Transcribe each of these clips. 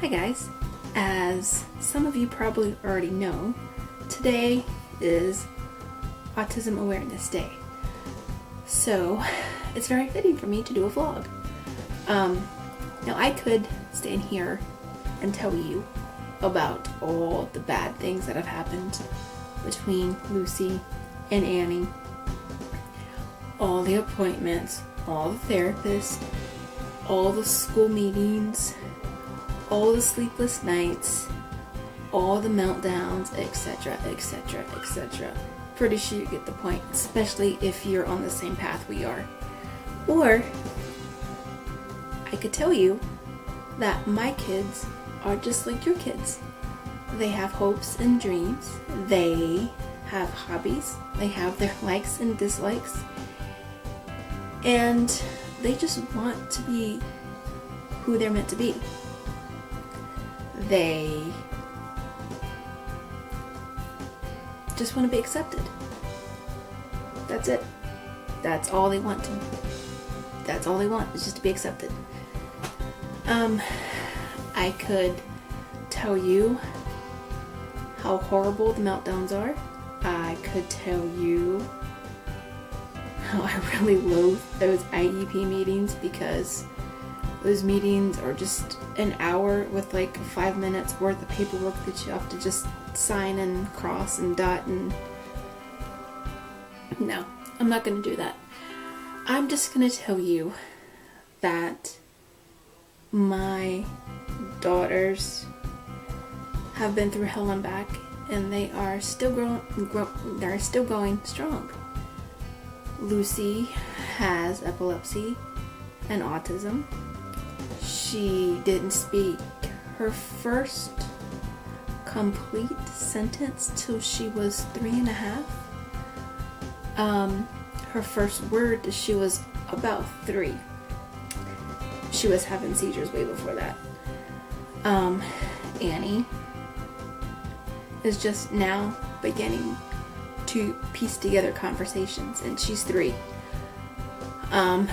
Hi guys, as some of you probably already know, today is Autism Awareness Day. So it's very fitting for me to do a vlog. Now I could stand here and tell you about all the bad things that have happened between Lucy and Annie. All the appointments, all the therapists, all the school meetings, all the sleepless nights, all the meltdowns, etc., etc., etc. Pretty sure you get the point, especially if you're on the same path we are. Or I could tell you that my kids are just like your kids. They have hopes and dreams. They have hobbies. They have their likes and dislikes. And they just want to be who they're meant to be. They just want to be accepted. That's it. That's all they want to. That's all they want, is just to be accepted. I could tell you how horrible the meltdowns are. I could tell you how I really loathe those IEP meetings, because those meetings are just an hour with like 5 minutes worth of paperwork that you have to just sign and cross and dot, and no, I'm not going to do that. I'm just going to tell you that my daughters have been through hell and back, and they are still they're still going strong. Lucy has epilepsy and autism. She didn't speak her first complete sentence till she was 3.5. Her first word, she was about 3. She was having seizures way before that. Annie is just now beginning to piece together conversations, and she's 3. But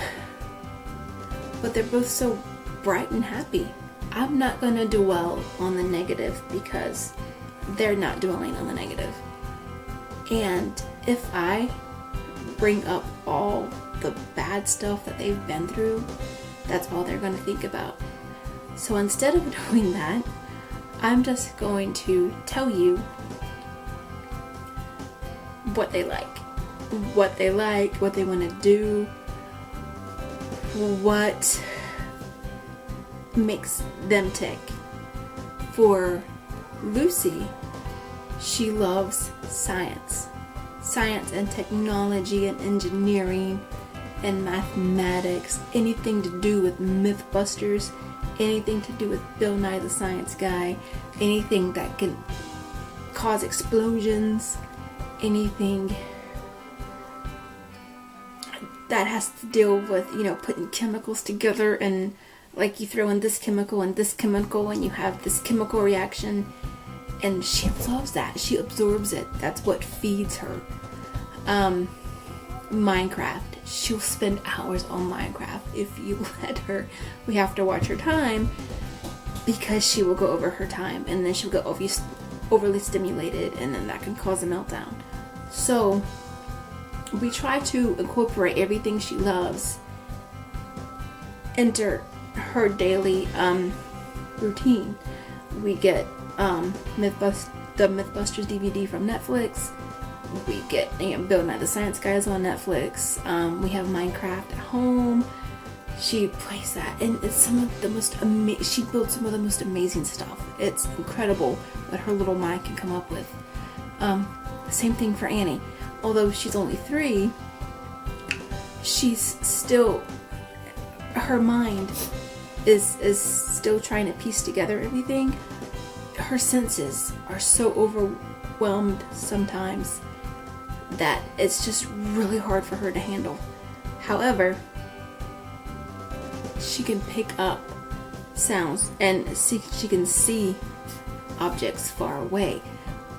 they're both so bright and happy. I'm not going to dwell on the negative, because they're not dwelling on the negative. And if I bring up all the bad stuff that they've been through, that's all they're going to think about. So instead of doing that, I'm just going to tell you what they like, what they want to do, what makes them tick. For Lucy, she loves science and technology and engineering and mathematics, anything to do with Mythbusters, anything to do with Bill Nye the Science Guy, anything that can cause explosions, anything that has to deal with, putting chemicals together, and like you throw in this chemical and you have this chemical reaction, and she loves that. She absorbs it. That's what feeds her. Minecraft. She'll spend hours on Minecraft if you let her. We have to watch her time, because she will go over her time, and then she'll get overly stimulated, and then that can cause a meltdown. So we try to incorporate everything she loves into her daily routine. We get the Mythbusters DVD from Netflix. We get Bill Nye the Science Guy is on Netflix. We have Minecraft at home. She plays that, and it's some of the most she builds some of the most amazing stuff. It's incredible what her little mind can come up with. Same thing for Annie. Although she's only 3, she's still, her mind is still trying to piece together everything. Her senses are so overwhelmed sometimes that it's just really hard for her to handle. However, she can pick up sounds, and she can see objects far away.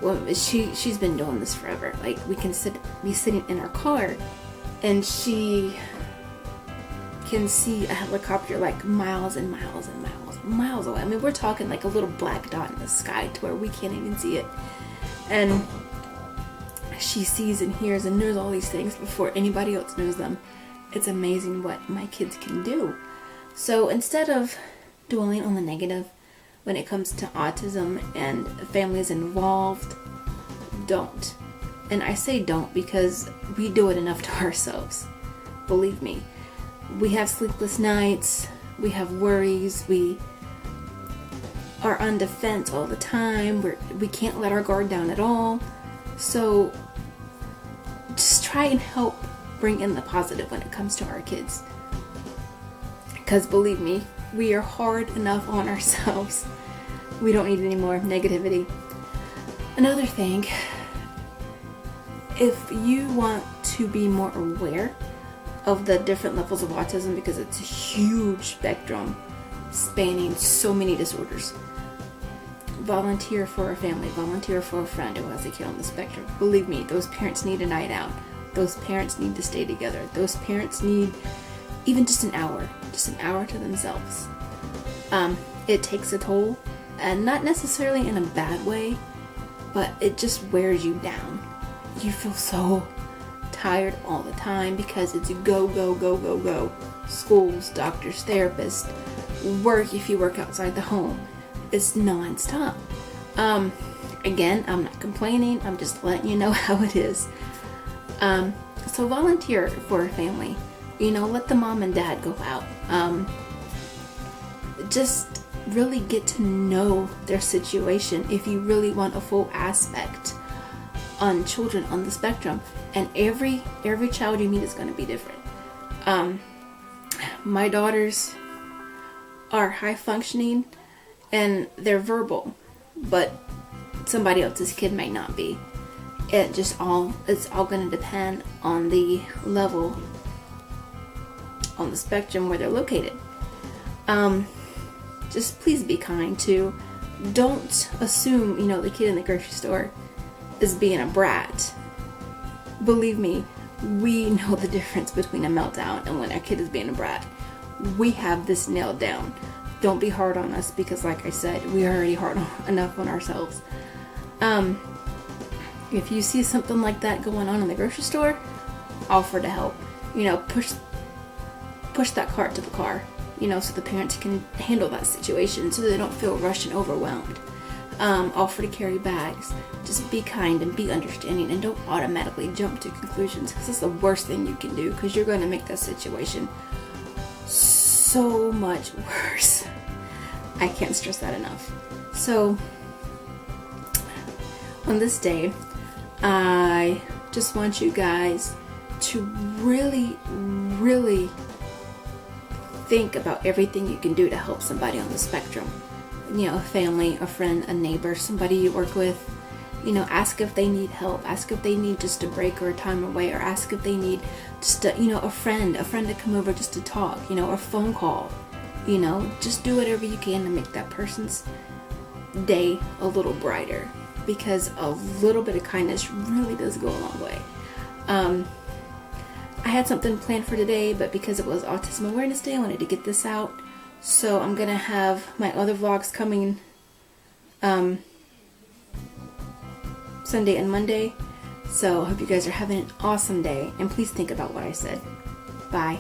Well, she's been doing this forever. Like, we can be sitting in our car, and she can see a helicopter like miles and miles and miles miles away. I mean, we're talking like a little black dot in the sky to where we can't even see it. And she sees and hears and knows all these things before anybody else knows them. It's amazing what my kids can do. So instead of dwelling on the negative when it comes to autism and families involved, don't. And I say don't because we do it enough to ourselves. Believe me. We have sleepless nights, we have worries, we are on defense all the time, we can't let our guard down at all. So just try and help bring in the positive when it comes to our kids. Because believe me, we are hard enough on ourselves. We don't need any more negativity. Another thing, if you want to be more aware of the different levels of autism, because it's a huge spectrum spanning so many disorders, volunteer for a family, volunteer for a friend who has a kid on the spectrum. Believe me, those parents need a night out. Those parents need to stay together. Those parents need even just an hour to themselves. It takes a toll, and not necessarily in a bad way, but it just wears you down. You feel so tired all the time because it's go, go, go, go, go. Schools, doctors, therapists, work if you work outside the home. It's non-stop. Again, I'm not complaining. I'm just letting you know how it is. So volunteer for a family. Let the mom and dad go out. Just really get to know their situation if you really want a full aspect on children on the spectrum. And every child you meet is going to be different. My daughters are high functioning and they're verbal, but somebody else's kid may not be. It's all going to depend on the level on the spectrum where they're located. Just please be kind too. Don't assume, the kid in the grocery store is being a brat. Believe me, we know the difference between a meltdown and when our kid is being a brat. We have this nailed down. Don't be hard on us because, like I said, we are already hard enough on ourselves. If you see something like that going on in the grocery store, offer to help. Push that cart to the car, so the parents can handle that situation so they don't feel rushed and overwhelmed. Offer to carry bags. Just be kind and be understanding and don't automatically jump to conclusions because that's the worst thing you can do because you're going to make that situation so much worse. I can't stress that enough. So, on this day, I just want you guys to really, really think about everything you can do to help somebody on the spectrum. A family, a friend, a neighbor, somebody you work with. Ask if they need help. Ask if they need just a break or a time away, or ask if they need just a friend to come over just to talk, or a phone call. Just do whatever you can to make that person's day a little brighter, because a little bit of kindness really does go a long way. I had something planned for today, but because it was Autism Awareness Day, I wanted to get this out. So I'm going to have my other vlogs coming Sunday and Monday. So I hope you guys are having an awesome day, and please think about what I said. Bye.